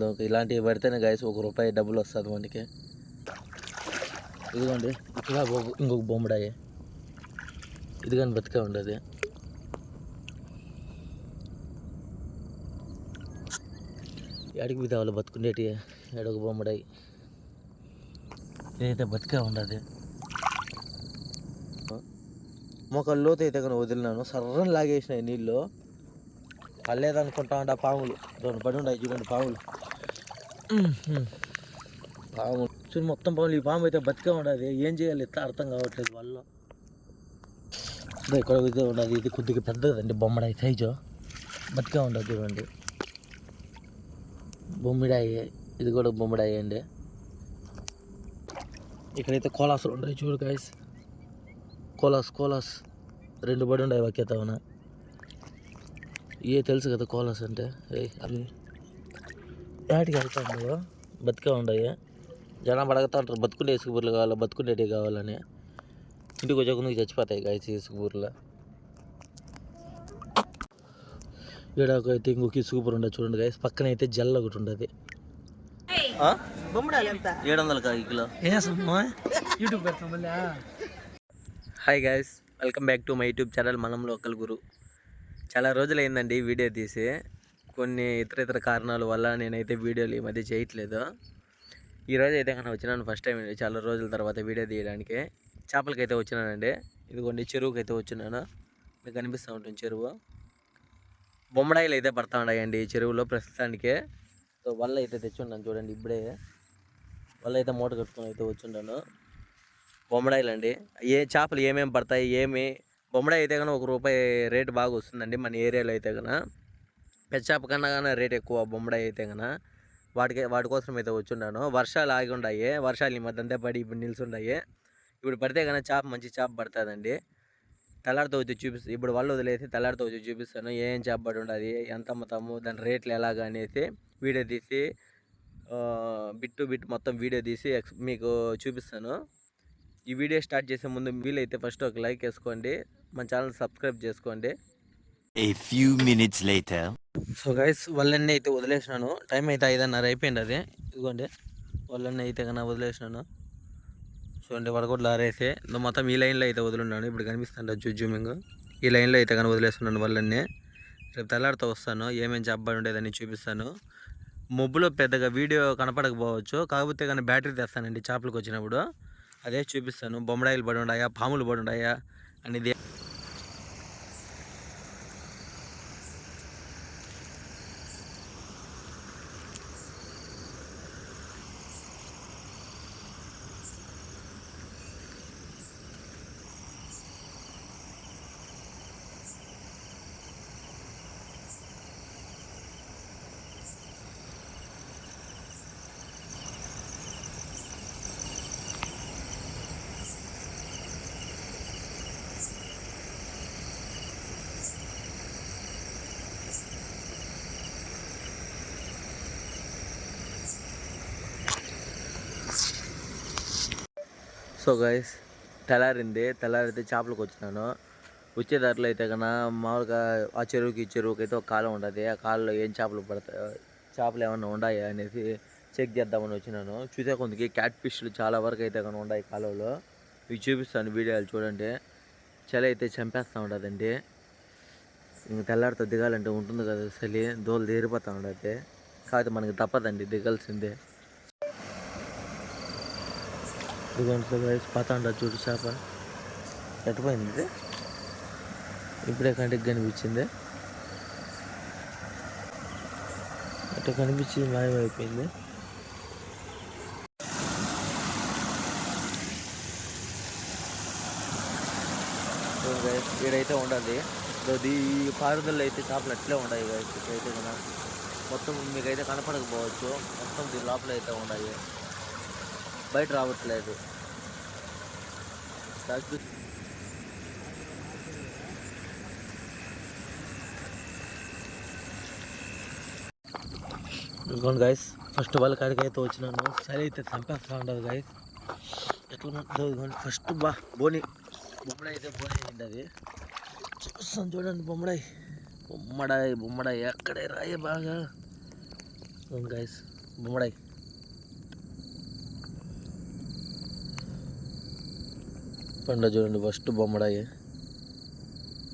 చేపలు ఇలాంటివి పడితేనే గాయస్ ₹1 డబ్బులు వస్తుంది మనకి. ఇదిగోండి ఇక్కడ ఇంకొక బొమ్మడాయి, ఇది కానీ బతికే ఉండదు. ఎడికి మీద వాళ్ళు బతుకుండేటి ఎడొక బొమ్మడాయి, ఇదైతే బతికే ఉండదు. మొక్కలు లోతు అయితే కానీ వదిలినాను, సర్రని లాగేసినాయి నీళ్ళు. పర్లేదనుకుంటా ఉండ పాములు 2 పడి ఉన్నాయి చూడండి. పాములు చూడు మొత్తం పాములు. ఈ పాము అయితే బతికే ఉండదు, ఏం చేయాలి ఎట్లా అర్థం కావట్లేదు వాళ్ళు. ఇక్కడ అయితే ఉండదు, ఇది కొద్దిగా పెద్దదండి బొమ్మడాయి సైజు, బతికే ఉండదు చూడండి. బొమ్మిడాయి, ఇది కూడా బొమ్మిడాయి అండి. ఇక్కడైతే కోలాసులు ఉన్నాయి చూడు గాయస్, కోలాస్ 2 పడి ఉన్నాయి ఒకేతవన. తెలుసు కదా కోలాస్ అంటే, అవి ఏటికి వెళ్తాను బతికే ఉన్నాయి. జనం అడగతా ఉంటారు బతుకుండే ఇసుకబూర్లు కావాలా, బతుకుండేటివి కావాలని. ఇంటికి వచ్చే కొందుకు చచ్చిపోతాయి గాయస్ ఇసుకబూర్లో. ఈడకైతే ఇంకొక ఇసుకబూర ఉండదు చూడండి గాయస్. పక్కన అయితే జల్ల ఒకటి ఉండదు. 700 కిలో. యూట్యూబ్ పెడతాం. Hi guys, welcome back to my YouTube channel మనం లోకల్ గురు. చాలా రోజులైందండి వీడియో తీసి, కొన్ని ఇతర కారణాల వల్ల నేనైతే వీడియోలు ఈ మధ్య చేయట్లేదు. ఈరోజు అయితే కన్నా వచ్చినాను ఫస్ట్ టైం చాలా రోజుల తర్వాత వీడియో తీయడానికి. చేపలకైతే వచ్చినానండి. ఇదిగోండి చెరువుకి అయితే వచ్చినాను, మీకు కనిపిస్తూ ఉంటుంది చెరువు. బొమ్మడాయిలు అయితే పడతా ఉన్నాయండి ఈ చెరువులో ప్రస్తుతానికి. సో వల్ల అయితే తెచ్చున్నాను చూడండి, ఇప్పుడే వల్ల అయితే మూట కట్టుకొని అయితే వచ్చుంటాను. బొమ్మడాయిలు అండి, చేపలు ఏమేమి పడతాయి బొమ్మడాయి అయితే కన్నా ₹1 రేటు బాగా వస్తుందండి మన ఏరియాలో అయితే కన్నా. పెద్ద చేప కన్నా కానీ రేట్ ఎక్కువ బొమ్మడాయి అయితే కన్నా. వాటి కోసం అయితే వచ్చున్నాను. వర్షాలు ఆగి ఉన్నాయి, వర్షాలు ఈ మధ్య అంతా పడి ఇప్పుడు నిలిచున్నాయి. ఇప్పుడు పడితే కన్నా మంచి చేప పడుతుందండి. తెల్లారితో వచ్చి చూపిస్తాను, ఇప్పుడు వాళ్ళు వదిలేసి తెల్లారితో వచ్చి చూపిస్తాను ఏం చేప పడి ఉండదు, ఎంత అమ్ముతాము, దాని రేట్లు ఎలాగా అనేసి వీడియో తీసి బిట్ మొత్తం వీడియో తీసి మీకు చూపిస్తాను. ఈ వీడియో స్టార్ట్ చేసే ముందు వీలైతే ఫస్ట్ ఒక లైక్ వేసుకోండి, మన ఛానల్ సబ్స్క్రైబ్ చేసుకోండి. A few minutes later. So guys వాళ్ళన్నీ అయితే వదిలేసినాను, టైం అయితే 5:30 అయిపోయింది. అది ఇదిగోండి వాళ్ళన్నీ అయితే కన్నా వదిలేసినాను చూడండి. వడగొడ్లు ఆరేసి మొత్తం ఈ లైన్లో అయితే వదిలిన్నాను. ఇప్పుడు కనిపిస్తుంది జూమింగ్, ఈ లైన్లో అయితే కానీ వదిలేస్తున్నాను వాళ్ళన్నీ. రేపు తెల్లారితో వస్తాను, ఏమేమి చేపబడి ఉండేదని చూపిస్తాను. మబ్బులో పెద్దగా వీడియో కనపడకపోవచ్చు, కాకపోతే కానీ బ్యాటరీ తెస్తానండి చేపలకు వచ్చినప్పుడు, అదే చూపిస్తాను. బొమ్మడాయిలు పడి ఉన్నాయా, పాములు పడి ఉన్నాయా అనేది. సో గైస్ తెల్లారితే చేపలకు వచ్చినాను. వచ్చే దాంట్లో అయితే కన్నా మామూలుగా ఆ చెరువుకి ఈ చెరువుకి అయితే ఒక కాలం ఉంటుంది. ఆ కాలంలో ఏం చేపలు పడతాయి, చేపలు ఏమన్నా ఉన్నాయా అనేసి చెక్ చేద్దామని వచ్చినాను. చూసే కొందికి క్యాట్ ఫిష్లు చాలా వరకు అయితే కన్నా ఉన్నాయి కాలంలో. ఇవి చూపిస్తాను వీడియోలు చూడండి. చలి అయితే చంపేస్తూ ఉండదండి. ఇంక తెల్లారితో దిగాలంటే ఉంటుంది కదా చలి, దోలు తీరిపోతూ ఉండదు. కాకపోతే మనకి తప్పదండి, దిగాల్సిందే. ఇదిగోండి పాతా ఉండదు చూడు చేప ఎట్టుపోయింది. ఇప్పుడే కంటికి కనిపించింది, అట్లా కనిపించి మాయమైపోయింది. ఈడైతే ఉండదు, ఈ పారుదల్లో అయితే చేపలు అట్లే ఉన్నాయి. అయితే కదా మొత్తం మీకైతే కనపడకపోవచ్చు, మొత్తం దీని లోపల అయితే ఉన్నాయి, బయట రావట్లేదు. ఇదిగోండి గైస్, ఫస్ట్ వాళ్ళ కాడికి అయితే వచ్చినాను. సరే అయితే చంపేస్తూ ఉండదు గైస్, ఎట్లా ఇదిగోండి ఫస్ట్ బోని బొమ్మడాయి అయితే బోని అయింది. అది చూస్తాను చూడండి, బొమ్మడాయి ఎక్కడే రాయే బాగా గైస్ బొమ్మడాయి పండు చూడండి, ఫస్ట్ బొమ్మడాయి.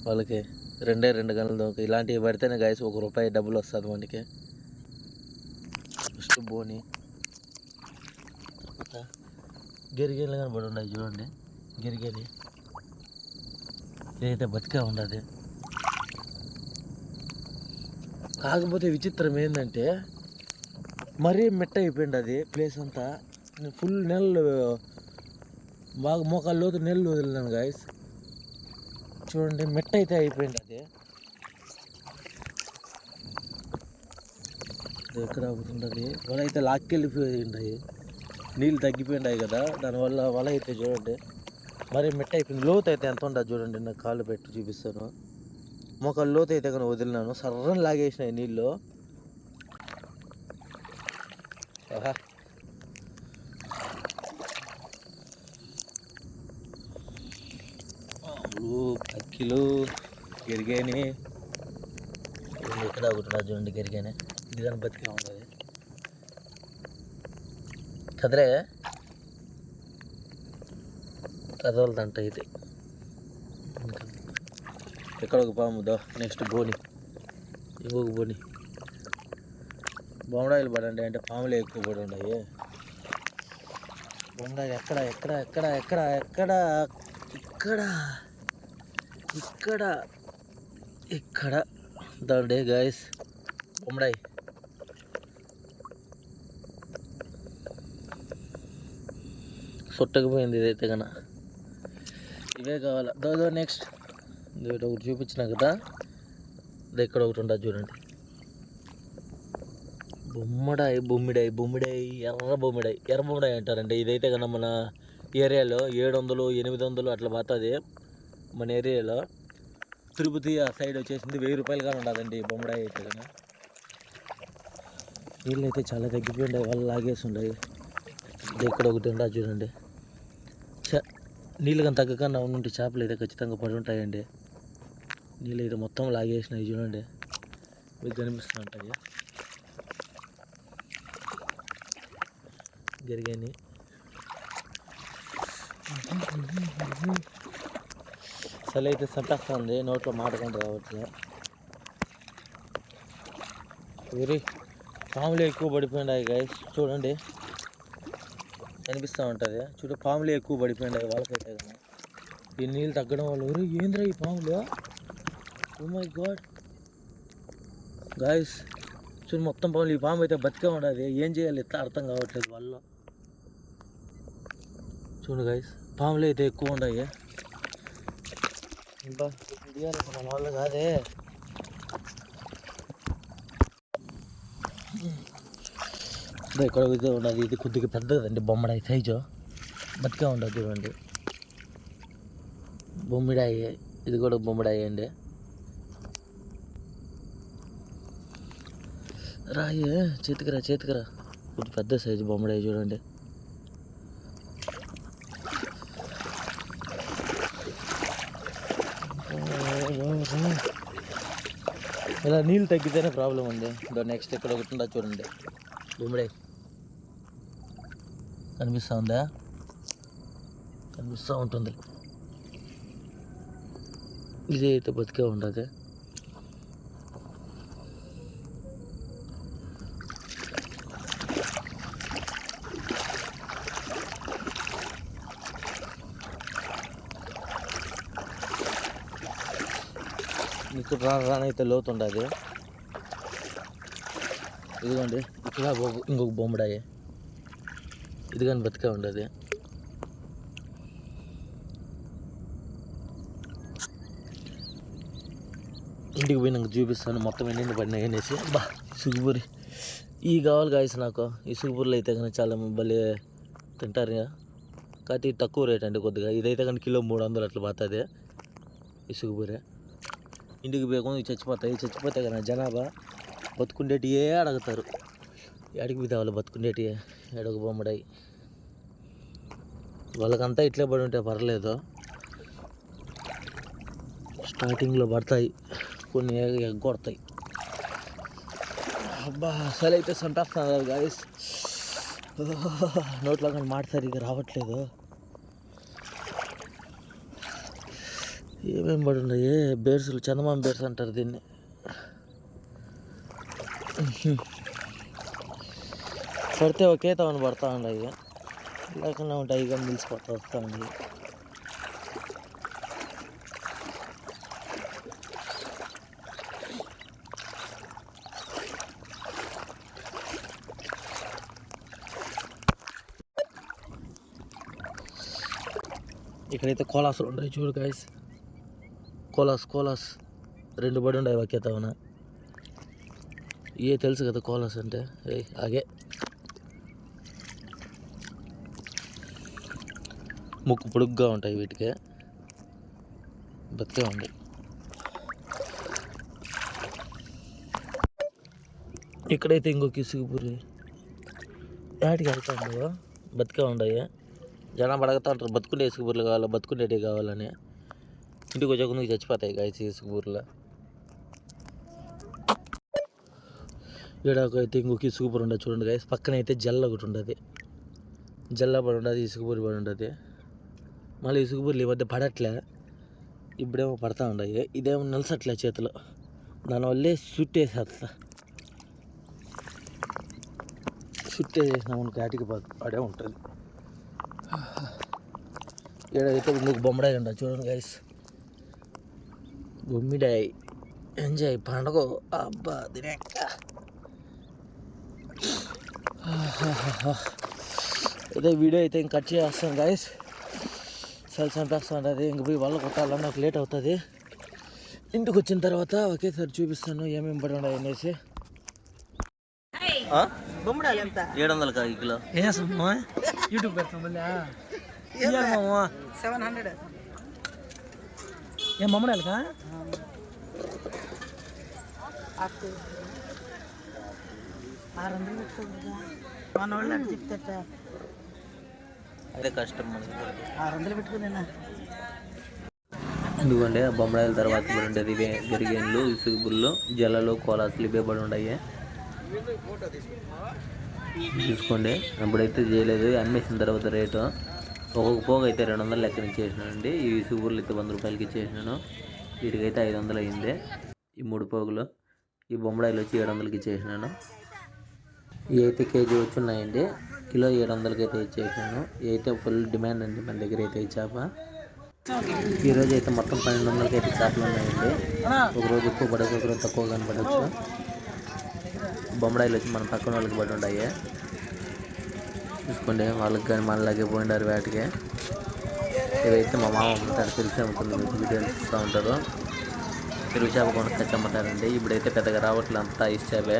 వాళ్ళకి 2 గంటలు దొంగ ఇలాంటివి పడితేనే గైస్ ₹1 డబ్బులు వస్తుంది మనకి. ఫస్ట్ బోని గిరిగేలు కానీ పడి ఉన్నాయి చూడండి, గిరిగేలి ఇదైతే బతికే ఉండదు. కాకపోతే విచిత్రం ఏంటంటే మరీ మెట్ట అయిపోయింది అది ప్లేస్ అంతా. ఫుల్ నెలలు బాగా మోకాళ్ళ లోతు నెలలు వదిలినాను గాయస్. చూడండి మెట్ట అయితే అయిపోయింది అది. ఎక్కడ అవుతుంటుంది వల అయితే లాక్కెళ్ళిపోయింటాయి, నీళ్ళు తగ్గిపోయినాయి కదా, దానివల్ల వల అయితే చూడండి మరి మెట్ట అయిపోయింది. లోతు అయితే ఎంత ఉంటుంది చూడండి, నాకు కాళ్ళు పెట్టి చూపిస్తాను. మోకాళ్ళ లోతు అయితే కానీ వదిలినాను, సర్రని లాగేసినాయి నీళ్ళు. పక్కిలు గిరిగాని ఎక్కడ ఒకటి చూడండి, గిరిగానే ఇది కానీ బతికే ఉండదు కదరే కదలదంట ఇది. ఎక్కడ ఒక పాముదో, నెక్స్ట్ బోని, ఇంకొక బోని. బొమ్మడాయిలు పడండి అంటే పాములే ఎక్కువ పడి ఉన్నాయి. బొమ్మడాయిలు ఎక్కడ ఎక్కడ ఎక్కడ ఎక్కడ ఎక్కడ ఇక్కడ ఇక్కడ ఇక్కడ దండే గాయస్ బొమ్మడాయి. సొట్టకపోయింది ఇదైతే కన్నా. ఇవే కావాలా దో నెక్స్ట్ ఒకటి చూపించిన కదా, ఇది ఇక్కడ ఒకటి ఉంటుంది చూడండి. బొమ్మడాయి బొమ్మిడాయి బొమ్మిడాయి ఎర్ర బొమ్మిడాయి అంటారండి. ఇదైతే కన్నా మన ఏరియాలో 700 800 అట్లా పోతుంది మన ఏరియాలో. తిరుపతి ఆ సైడ్ వచ్చేసింది ₹1000 కానీ ఉండదండి బొమ్మడాయి అయితే కన్నా. నీళ్ళు అయితే చాలా తగ్గిపోయింది, వాళ్ళు లాగేసి ఉన్నాయి. ఇది ఇక్కడ ఒకటి ఉండదు చూడండి. నీళ్ళు కానీ తగ్గకుండా ఉంటే చేపలు అయితే ఖచ్చితంగా పడి ఉంటాయండి. నీళ్ళు అయితే మొత్తం లాగేసినాయి చూడండి, మీకు కనిపిస్తుంటాయి గిరిగాని. చలి అయితే సంపేస్తుంది, నోట్లో మాటకుండా రావచ్చు. వెరీ పాములు ఎక్కువ పడిపోయినాయి గైస్, చూడండి కనిపిస్తూ ఉంటుంది. చూడు పాములు ఎక్కువ పడిపోయినాయి వాళ్ళకైతే కానీ. ఈ నీళ్ళు తగ్గడం వల్ల ఎవరు ఏంద్రా ఈ పాములు, ఓ మై గాడ్ గాయస్. చూడు మొత్తం పాములు. ఈ పాము అయితే బతికే ఉండదు, ఏం చేయాలి ఇట్లా అర్థం కావట్లేదు వాళ్ళు. చూడు గాయస్ పాములు అయితే ఎక్కువ ఉన్నాయి. ఇంకా మన వాళ్ళు కాదే. ఇక్కడ ఇది ఉండదు, ఇది కొద్దిగా పెద్దదండి బొమ్మడాయి సైజు, బతికే ఉండదు చూడండి. బొమ్మిడాయి ఇది కూడా బొమ్మిడాయి అండి. రాయే చేతికిరా కొద్ది పెద్ద సైజు బొమ్మడాయి చూడండి. ఇలా నీళ్ళు తగ్గితేనే ప్రాబ్లం ఉంది. నెక్స్ట్ ఇక్కడ ఒకటి ఉందా చూడండి, బొమ్మిడాయి కనిపిస్తూ ఉందా, కనిపిస్తూ ఉంటుంది. ఇది అయితే బతికే ఉండదు. మీకు రానైతే లోతు ఉండదు. ఇదిగోండి ఇక్కడ ఇంకొక బొమ్మడాయి, ఇది కానీ బతికే ఉండదు. ఇంటికి పోయి నాకు చూపిస్తాను మొత్తం ఎన్ని పడినాయి అనేసి. బా సుగుబూరి ఇవి కావాలి గాయస్ నాకు. ఈ సుగుబూరులు అయితే కానీ చాలా భలే తింటారు, కాకపోతే తక్కువ రేట్ అండి కొద్దిగా. ఇదైతే కానీ కిలో 300 అట్లా పోతుంది ఈ సుగుబూరి. ఇంటికి పోయకుండా చచ్చిపోతాయి కదా జనాభా. బతుకుండేటి అడుగుతారు, ఎడికి పోతే వాళ్ళు బతుకుండేటి ఎడొక బొమ్మడాయి. వాళ్ళకంతా ఇట్లే పడి ఉంటే పర్లేదు, స్టార్టింగ్లో పడతాయి కొన్ని ఎగ్గొడతాయి. అబ్బా అసలు అయితే సంపేస్తున్నారు గాయస్. నోట్లో కానీ మాట సరిగ్గా రావట్లేదు. ఏమేమి పడి ఉన్నాయి బేర్సులు, చందమామ బేర్స్ అంటారు దీన్ని. పడితే ఒకే తవని పడతా ఉన్నాయి, లేకుండా ఉంటాయి కానీ నిలిచిపోతా వస్తూ ఉన్నాయి. ఇక్కడైతే కోలాసులు ఉన్నాయి చూడు గాయస్. కోలాస్ 2 పడి ఉన్నాయి ఒకే తవన. తెలుసు కదా కోలాస్ అంటే. ఆగే ముక్కు పొడుగ్గా ఉంటాయి వీటికి, బతికే ఉంది. ఇక్కడైతే ఇంకొక ఇసుగుపురి వాటికి వెళ్తా ఉండవు, బతికే ఉన్నాయి. జనం అడగతా ఉంటారు బతుకుండే ఇసుగుబుర్లు కావాలా, బతుకుండేటివి కావాలని. ఇంటికి వచ్చే ముందుకు చచ్చిపోతాయి గాయస్ ఇసుగుబుర్లు. ఈడకైతే ఇంకొక ఇసుగుబురి ఉండదు చూడండి గాయస్. పక్కన అయితే జల్ల ఒకటి ఉండదు, జల్ల పడి ఉండదు, ఇసుగుబురి పడి ఉండదు. మళ్ళీ ఇసుగుబుర్లు ఈ మధ్య పడట్లే, ఇప్పుడేమో పడతా ఉన్నాయి. ఇదేమో నిలసట్లే చేతిలో, దానివల్లే సుట్టేసేస్తా. సుట్టేసేసినామనుకో ఆటికి పడే ఉంటుంది. ఈడైతే ఇంకొక బొమ్మడాయి ఉండదు చూడండి గైస్. బొమ్మిడాయి ఎంజాయ్ పండుగ. అబ్బా దినేక అదే వీడియో అయితే ఇంక కట్ చేస్తాను గైస్. సెల్ చంపేస్తూ ఉంటుంది, ఇంక పోయి వాళ్ళు కొట్టాలని నాకు లేట్ అవుతుంది. ఇంటికి వచ్చిన తర్వాత ఒకేసారి చూపిస్తాను ఏమేమి పడి ఉన్నాయి అనేసి. 700 కిలో యూట్యూబ్ పెడతాం మళ్ళీ 700 ఏం బొమ్మడాలికా అదే కష్టం మనకి. 600 పెట్టుకునేనా. ఎందుకంటే ఆ బొమ్మడాయిల తర్వాత పడి ఉండేది ఇవే గరిగేన్లు, ఇసుగుబుళ్ళు, జల్లలు, కోలాసులు ఇవే పడి ఉన్నాయి. చూసుకోండి. అప్పుడైతే చేయలేదు, అమ్మేసిన తర్వాత రేటు ఒక్కొక్క పోగు అయితే 200 లెక్కన ఇచ్చేసినానండి. ఈ ఇసుగుబుర్లు అయితే 100 రూపాయలకి ఇచ్చేసినాను. వీటికైతే 500 అయింది ఈ 3 పోగులు. ఈ బొమ్మడాయిలు వచ్చి 700కి ఇచ్చేసినాను. ఇవి అయితే కేజీ వచ్చి ఉన్నాయండి, కిలో 700కి అయితే ఇచ్చేసినాను. ఇవి అయితే ఫుల్ డిమాండ్ అండి మన దగ్గర అయితే ఈ చేప. ఈరోజు అయితే మొత్తం 1200కి అయితే చేపలు ఉన్నాయండి. ఒకరోజు ఎక్కువ పడచ్చు, ఒకరోజు తక్కువ కనపడచ్చు. బొమ్మడాయిలు వచ్చి మన పక్కన వాళ్ళకి పడి ఉంటాయి. చూసుకోండి, వాళ్ళకి కానీ మనలాగే పోయిండారు వేటకి. ఇవైతే మా మామ అమ్ముతాడు, తెలిసి అమ్ముతుంది, వీడియోలు ఇస్తూ ఉంటారు. పెరుగు చేప కొనుక్కొచ్చి అమ్ముతారండి. ఇప్పుడైతే పెద్దగా రావట్లేదు, అంతా ఐస్ చేపే.